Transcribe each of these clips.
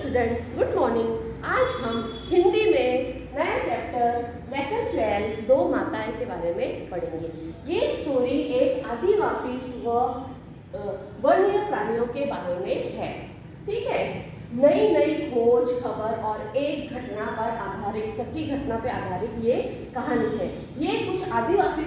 Student, good morning. आज हम हिंदी में नया चैप्टर लेसन 12 दो माताएं के बारे में पढ़ेंगे। ये स्टोरी एक आदिवासी व वन्य प्राणियों के बारे में है। ठीक है, नई नई खोज खबर और एक घटना पर आधारित, सच्ची घटना पर आधारित ये कहानी है। ये कुछ आदिवासी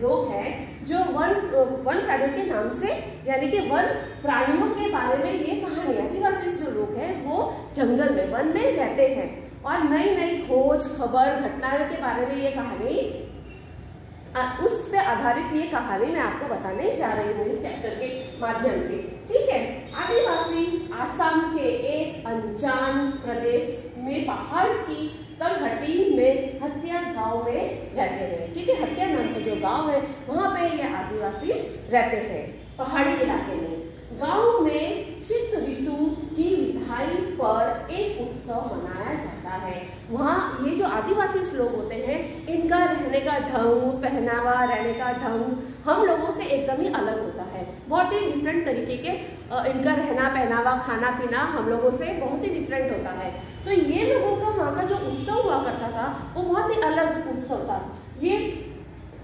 लोग हैं जो वन प्राणियों के नाम से, यानी कि वन प्राणियों के बारे में ये कहानी। आदिवासी जो लोग हैं वो जंगल में, वन में रहते हैं और नई नई खोज खबर घटनाओं के बारे में ये कहानी, उस पे आधारित ये कहानी मैं आपको बताने जा रही हूँ इस चैप्टर के माध्यम से। ठीक है, आदिवासी आसाम के एक अनजान प्रदेश में पहाड़ की तलहटी में हत्या गांव में रहते हैं। ठीक है, हत्या नाम का जो गांव है वहां पे ये आदिवासी रहते हैं पहाड़ी इलाके में। गांव में शीत ऋतु की विदाई पर एक उत्सव मनाया जाता है। वहाँ ये जो आदिवासी लोग होते हैं, इनका रहने का ढंग, पहनावा, रहने का ढंग हम लोगों से एकदम ही अलग होता है। बहुत ही डिफरेंट तरीके के इनका रहना पहनावा, खाना पीना हम लोगों से बहुत ही डिफरेंट होता है। तो ये लोगों का वहाँ का जो उत्सव हुआ करता था वो बहुत ही अलग उत्सव था। ये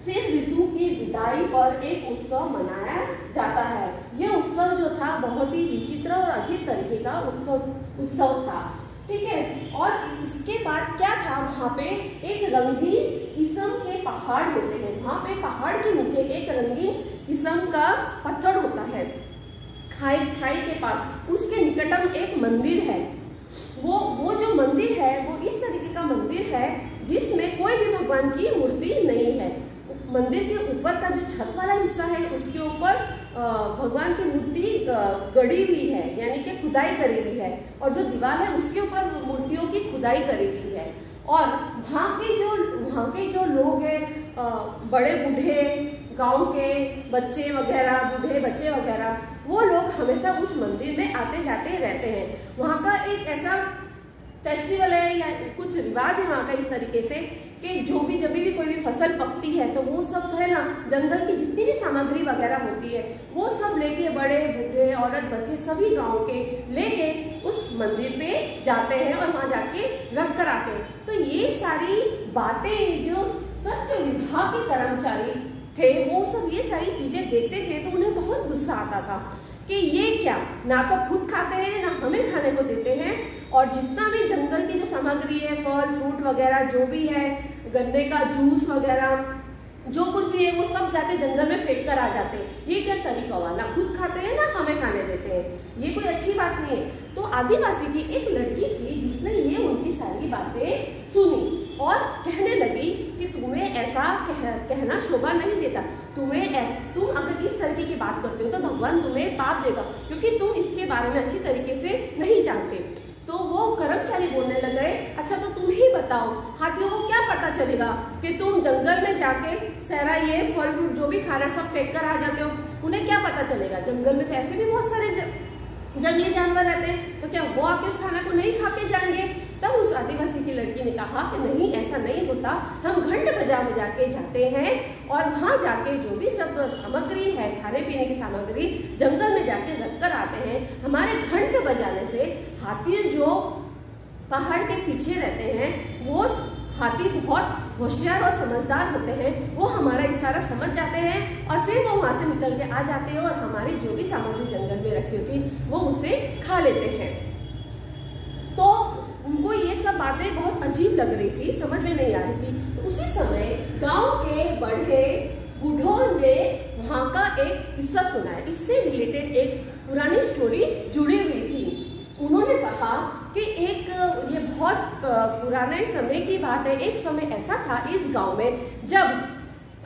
शीत ऋतु की विदाई पर एक उत्सव मनाया जाता है। ये उत्सव जो था बहुत ही विचित्र और अजीब तरीके का उत्सव था। ठीक है, और इसके बाद क्या था, वहाँ पे एक रंगीन किस्म के पहाड़ होते हैं। वहाँ पे पहाड़ के नीचे एक रंगीन किस्म का पत्थर होता है खाई के पास। उसके निकटम एक मंदिर है। वो जो मंदिर है वो इस तरीके का मंदिर है जिसमें कोई भी भगवान की मूर्ति नहीं है। मंदिर के ऊपर का जो छत वाला हिस्सा है उसके ऊपर भगवान की मूर्ति गड़ी हुई है, यानी कि खुदाई करी हुई है, और जो दीवार है उसके ऊपर मूर्तियों की खुदाई करी हुई है। और वहाँ के जो लोग हैं, बड़े बूढ़े, गांव के बच्चे वगैरह, बूढ़े बच्चे वगैरह, वो लोग हमेशा उस मंदिर में आते जाते रहते हैं। वहाँ का एक ऐसा फेस्टिवल है या कुछ रिवाज है वहाँ का इस तरीके से कि जब भी कोई भी फसल पकती है तो वो सब है ना, जंगल की जितनी भी सामग्री वगैरह होती है वो सब लेके, बड़े बूढ़े औरत बच्चे सभी गांव के लेके उस मंदिर पे जाते हैं और वहां जाके रख कर आते हैं। तो ये सारी बातें जो तथ्य विभाग के कर्मचारी थे वो सब ये सारी चीजें देखते थे तो उन्हें बहुत गुस्सा आता था कि ये क्या, ना तो खुद खाते हैं ना हमें खाने को देते हैं, और जितना भी जंगल की जो सामग्री है, फल फ्रूट वगैरह जो भी है, गन्ने का जूस वगैरह जो कुछ भी है वो सब जाके जंगल में फेंक कर आ जाते हैं। ये क्या तरीका हुआ, ना खुद खाते हैं ना हमें खाने देते हैं, ये कोई अच्छी बात नहीं है। तो आदिवासी की एक लड़की थी जिसने ये उनकी सारी बातें सुनी और कहने लगी कि तुम्हें ऐसा कहना शोभा नहीं देता। तुम अगर इस तरीके की बात करते हो तो भगवान तुम्हें पाप देगा, क्योंकि तुम इसके बारे में अच्छी तरीके से नहीं जानते। तो वो कर्मचारी बोलने लगे, अच्छा तो तुम ही बताओ, हाथियों को क्या पता चलेगा कि तुम जंगल में जाके सारा ये फल फ्रूट जो भी खाना सब फेंक कर आ जाते हो, उन्हें क्या पता चलेगा? जंगल में तो ऐसे भी बहुत सारे जंगली जानवर रहते हैं, तो क्या वो आके उस खाना को नहीं खा के जाएंगे? तब उस आदिवासी की लड़की ने कहा कि नहीं, ऐसा नहीं होता। हम घंट बाजार में जाके जाते हैं और वहां जाके जो भी सब सामग्री है, खाने पीने की सामग्री, जंगल में जाके रख कर आते हैं। हमारे घंट बजाने से हाथी जो पहाड़ के पीछे रहते हैं, वो हाथी बहुत होशियार और समझदार होते हैं, वो हमारा इशारा समझ जाते हैं और फिर वो वहां से निकल के आ जाते हैं और हमारी जो भी सामग्री जंगल में रखी होती वो उसे खा लेते हैं। तो उनको ये सब बातें बहुत अजीब लग रही थी, समझ में नहीं आ रही थी। तो उसी समय गांव के बड़े बूढ़ों ने वहां का एक किस्सा सुना है। इससे रिलेटेड एक पुरानी स्टोरी जुड़ी हुई थी। उन्होंने कहा कि ये बहुत पुराने समय की बात है। एक समय ऐसा था इस गांव में जब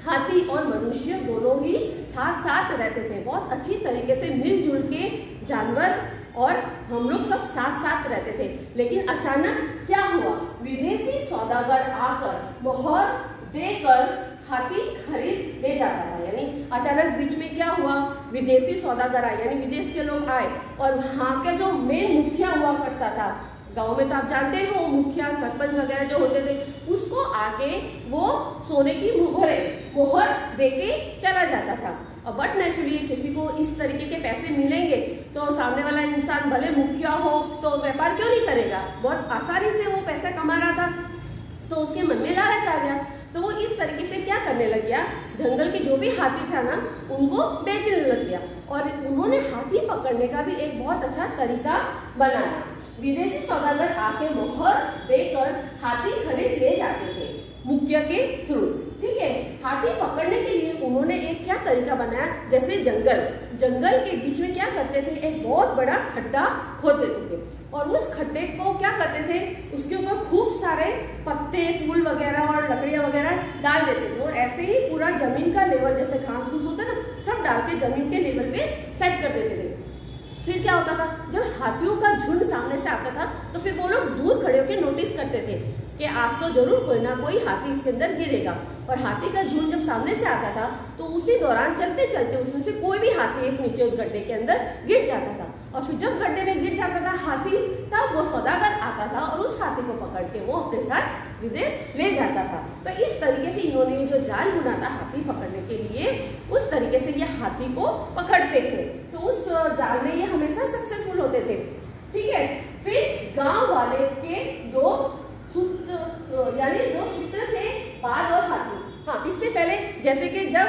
हाथी और मनुष्य दोनों ही साथ साथ रहते थे, बहुत अच्छी तरीके से मिलजुल के जानवर और हम लोग सब साथ साथ रहते थे। लेकिन अचानक क्या हुआ, विदेशी सौदागर आकर मोहर देकर हाथी खरीद ले जाता था। यानी अचानक बीच में क्या हुआ, विदेशी सौदागर आए, यानी विदेश के लोग आए और वहाँ के जो मेन मुखिया हुआ करता था गांव में, तो आप जानते हो मुखिया सरपंच वगैरह जो होते थे, उसको आके वो सोने की मोहर देके चला जाता था। और बट नेचुरली किसी को इस तरीके के पैसे मिलेंगे तो सामने वाला इंसान भले मुखिया हो तो व्यापार क्यों नहीं करेगा, बहुत आसानी से वो पैसा कमा रहा था, तो उसके मन में लालच आ गया। तो वो इस तरीके से क्या करने लग गया, जंगल के जो भी हाथी था ना उनको बेचने लग गया। और उन्होंने हाथी पकड़ने का भी एक बहुत अच्छा तरीका बनाया। विदेशी सौदागर आके मोहर देकर हाथी खरीद ले जाते थे मुखिया के थ्रू, ठीक है। हाथी पकड़ने के लिए उन्होंने एक क्या तरीका बनाया, जैसे जंगल के बीच में क्या करते थे, एक बहुत बड़ा खड्डा खोद देते थे और उस खड्डे को क्या करते थे, उसके ऊपर खूब सारे पत्ते, फूल वगैरह और लकड़ियां वगैरह डाल देते थे और ऐसे ही पूरा जमीन का लेवल, जैसे घास फूस होता है ना, सब डाल के जमीन के लेवल पे सेट कर देते थे। फिर क्या होता था, जब हाथियों का झुंड सामने से आता था तो फिर वो लोग दूर खड़े होकर नोटिस करते थे कि आज तो जरूर कोई ना कोई हाथी इसके अंदर गिरेगा। और हाथी का झुंड जब सामने से आता था तो उसी दौरान चलते चलते उसमें से कोई भी हाथी एक नीचे उस गड्ढे के अंदर गिर जाता था। और फिर जब गड्ढे में गिर जाता था हाथी, तब वो सौदागर आता था और उस हाथी को पकड़ के वो अपने साथ विदेश ले जाता था। तो इस तरीके से इन्होंने जो जाल बुना था हाथी पकड़ने के लिए, उस तरीके से ये हाथी को पकड़ते थे। तो उस जाल में ये हमेशा सक्सेसफुल होते थे, ठीक है। फिर गांव वाले के दो सूत्र थे, बाघ और हाथी। हाँ, इससे पहले जैसे कि जब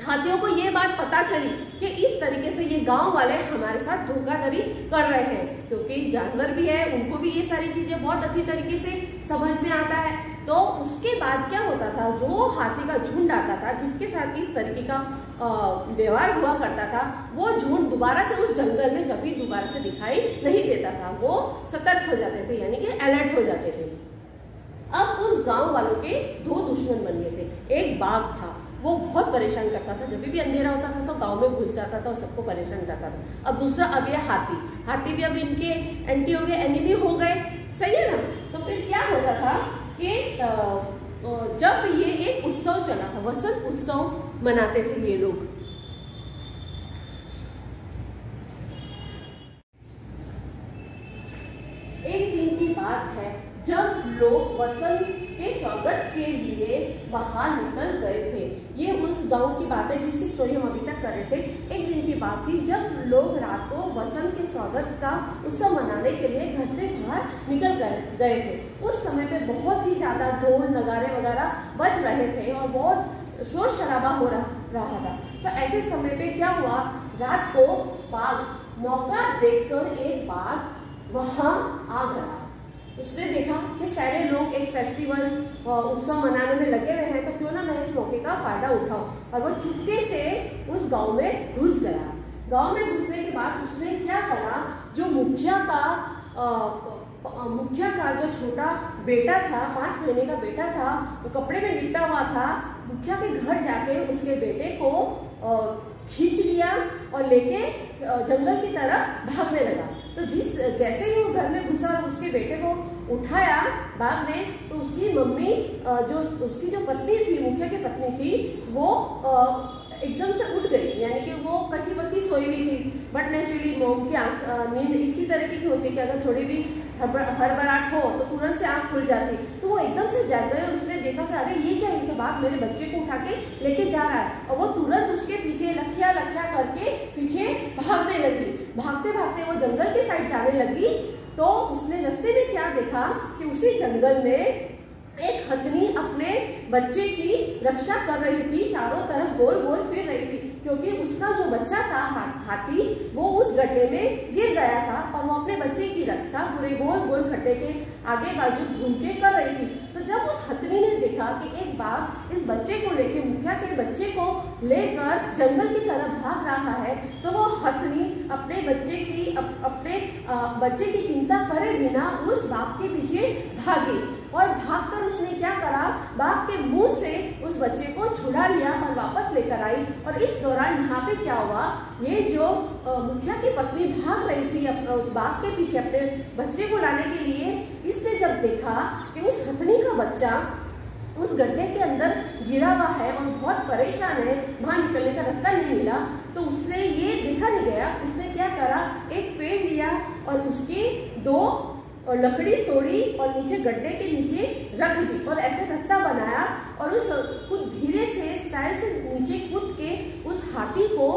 हाथियों को ये बात पता चली कि इस तरीके से ये गांव वाले हमारे साथ धोखाधड़ी कर रहे हैं, क्योंकि जानवर भी है, उनको भी ये सारी चीजें बहुत अच्छी तरीके से समझ में आता है। तो उसके बाद क्या होता था, जो हाथी का झुंड आता था जिसके साथ इस तरीके का व्यवहार हुआ करता था, वो झुंड दोबारा से उस जंगल में कभी दोबारा से दिखाई नहीं देता था। वो सतर्क हो जाते थे, यानी कि अलर्ट हो जाते थे। अब उस गांव वालों के दो दुश्मन बन गए थे। एक बाघ था, वो बहुत परेशान करता था, जब भी अंधेरा होता था तो गांव में घुस जाता था और सबको परेशान करता था। अब दूसरा, अब ये हाथी भी अब इनके एंटी हो गए, एनिमी हो गए, सही है ना। तो फिर क्या होता था कि जब ये एक उत्सव चला था, वसंत उत्सव मनाते थे ये लोग। एक दिन की बात है जब लोग वसंत के स्वागत के लिए बाहर निकल गए थे। ये उस गांव की बात है जिसकी स्टोरी हम अभी तक कर रहे थे। एक दिन की बात थी जब लोग रात को वसंत के स्वागत का उत्सव मनाने के लिए घर से बाहर निकल गए थे। उस समय पे बहुत ही ज्यादा ढोल नगाड़े वगैरह बज रहे थे और बहुत शोर शराबा हो रहा था। तो ऐसे समय पे क्या हुआ, रात को बाघ, मौका देखकर एक बाघ वहां आ गया। उसने देखा कि सारे लोग एक फेस्टिवल उत्सव मनाने में लगे हुए हैं, तो क्यों ना मैं इस मौके का फायदा उठाऊं, और वो चुपके से उस गांव में घुस गया। गांव में घुसने के बाद उसने क्या करा, जो मुखिया का जो छोटा बेटा था, 5 महीने का बेटा था, वो कपड़े में लिपटा हुआ था, मुखिया के घर जाके उसके बेटे को खींच लिया और लेके जंगल की तरफ भागने लगा। तो जैसे ही वो घर में घुसा और उसके बेटे को उठाया बाघ ने, तो उसकी मम्मी उसकी जो पत्नी थी, मुखिया की पत्नी थी, वो एकदम से उठ गई, यानी कि वो कच्ची पक्की सोई हुई थी। बट नेचुरली मॉम की नींद इसी तरीके की होती है कि अगर थोड़ी भी हड़बड़ाहट हो तो तुरंत से आंख खुल जाती। तो वो एकदम से जाग गई और उसने देखा कि अरे ये क्या है, तो बाघ मेरे बच्चे को उठा के लेके जा रहा है। और वो तुरंत उसके पीछे लखिया करके पीछे भागने लगी। भागते भागते वो जंगल के साइड जाने लगी। तो उसने रास्ते में क्या देखा कि उसी जंगल में एक हथनी अपने बच्चे की रक्षा कर रही थी, चारों तरफ गोल गोल फिर रही थी, क्योंकि उसका जो बच्चा था हाथी, वो उस गड्ढे में गिर गया था और वो अपने बच्चे की रक्षा पूरे गोल गोल खड्डे के आगे बाजू घूम के कर रही थी। तो जब उस हथनी ने देखा कि एक बाघ इस बच्चे को लेके, मुखिया के बच्चे को लेकर जंगल की तरफ भाग रहा है, तो वो हथनी अपने बच्चे की चिंता करे बिना उस बाघ के पीछे भागी और भागकर उसने क्या करा, बाघ के मुंह से उस बच्चे को छुड़ा लिया और वापस लेकर आई। और इस दौरान यहाँ पे क्या हुआ, ये जो मुखिया की पत्नी भाग रही थी उस बाघ के पीछे अपने बच्चे को लाने के लिए, इसने जब देखा कि उस हथनी का बच्चा उस गड्ढे के अंदर गिरा हुआ है और बहुत परेशान है, बाहर निकलने का रास्ता नहीं मिला, तो उससे ये देखा नहीं गया। उसने क्या करा, एक पेड़ लिया और उसकी 2 लकड़ी तोड़ी और नीचे गड्ढे के नीचे रख दी और ऐसे रास्ता बनाया और उस खुद धीरे से स्टाइल से नीचे कूद के उस हाथी को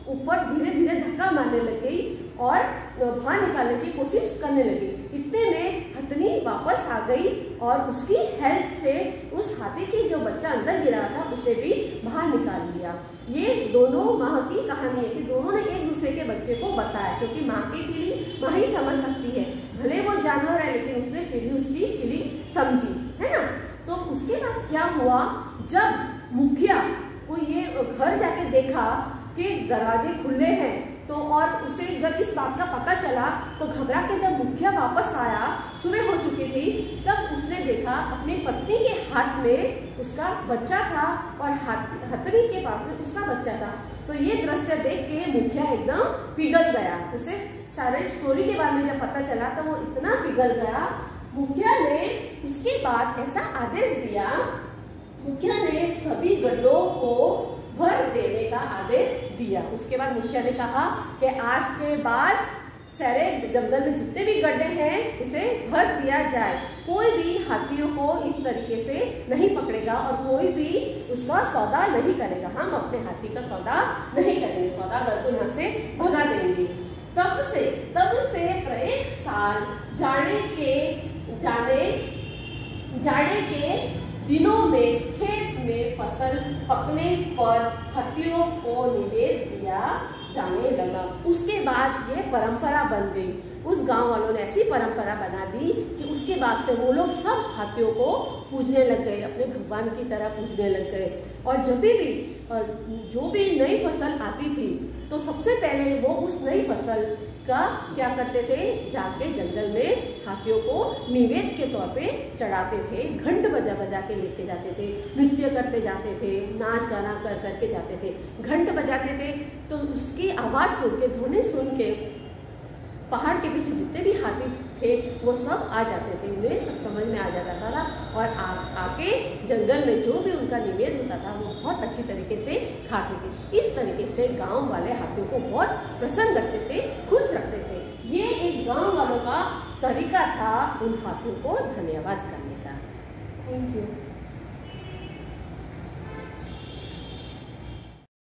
ऊपर धीरे धीरे धक्का मारने लग गई और बाहर निकालने की कोशिश करने लगी। इतने में हथनी वापस आ गई और उसकी हेल्प से उस हाथी की जो बच्चा अंदर गिरा था उसे भी बाहर निकाल लिया। ये दोनों माँ की कहानी है कि दोनों ने एक दूसरे के बच्चे को बताया, क्योंकि माँ की फीलिंग माँ ही समझ सकती है, भले वो जानवर है लेकिन उसने फीलिंग उसकी फीलिंग समझी, है ना। तो उसके बाद क्या हुआ, जब मुखिया को ये घर जाके देखा कि दरवाजे खुले हैं, तो और उसे जब इस बात का पता चला तो घबरा के जब मुखिया वापस आया, सुबह हो चुकी थी, तब उसने देखा अपनी पत्नी के हाथ में उसका बच्चा था और हथनी के पास में उसका बच्चा था। तो ये दृश्य देख के मुखिया एकदम पिघल गया। उसे सारे स्टोरी के बारे में जब पता चला तो वो इतना पिघल गया। मुखिया ने उसके बाद ऐसा आदेश दिया, मुखिया ने सभी गड्ढों को भर देने का आदेश दिया। उसके बाद मुखिया ने कहा कि आज के बाद सारे जंगल में जितने भी गड्ढे हैं उसे भर दिया जाए, कोई भी हाथियों को इस तरीके से नहीं पकड़ेगा और कोई भी उसका सौदा नहीं करेगा। हम अपने हाथी का सौदा नहीं करेंगे, सौदागर को यहाँ से भगा देंगे। तब से प्रत्येक साल जाड़े के दिनों में खेत में फसल पकने पर हाथियों को निवेद दिया जाने लगा। उसके बाद ये परंपरा बन गई। उस गांव वालों ने ऐसी परंपरा बना दी कि उसके बाद से वो लोग सब हाथियों को पूजने लग गए, अपने भगवान की तरह पूजने लग गए। और जब भी जो भी नई फसल आती थी तो सबसे पहले वो उस नई फसल का क्या करते थे, जाके जंगल में हाथियों को निवेद के तौर पे चढ़ाते थे, घंट बजा बजा के लेके जाते थे, नृत्य करते जाते थे, नाच गाना कर करके जाते थे, घंट बजाते थे। तो उसकी आवाज सुन के, ध्वनि सुन के पहाड़ के पीछे जितने भी हाथी थे वो सब आ जाते थे, उन्हें सब समझ में आ जाता था और आके जंगल में जो भी उनका निवेद होता था वो बहुत अच्छी तरीके से खाते थे। इस तरीके से गांव वाले हाथियों को बहुत प्रसन्न रखते थे, खुश रखते थे। ये एक गांव वालों का तरीका था उन हाथियों को धन्यवाद करने का। Thank you.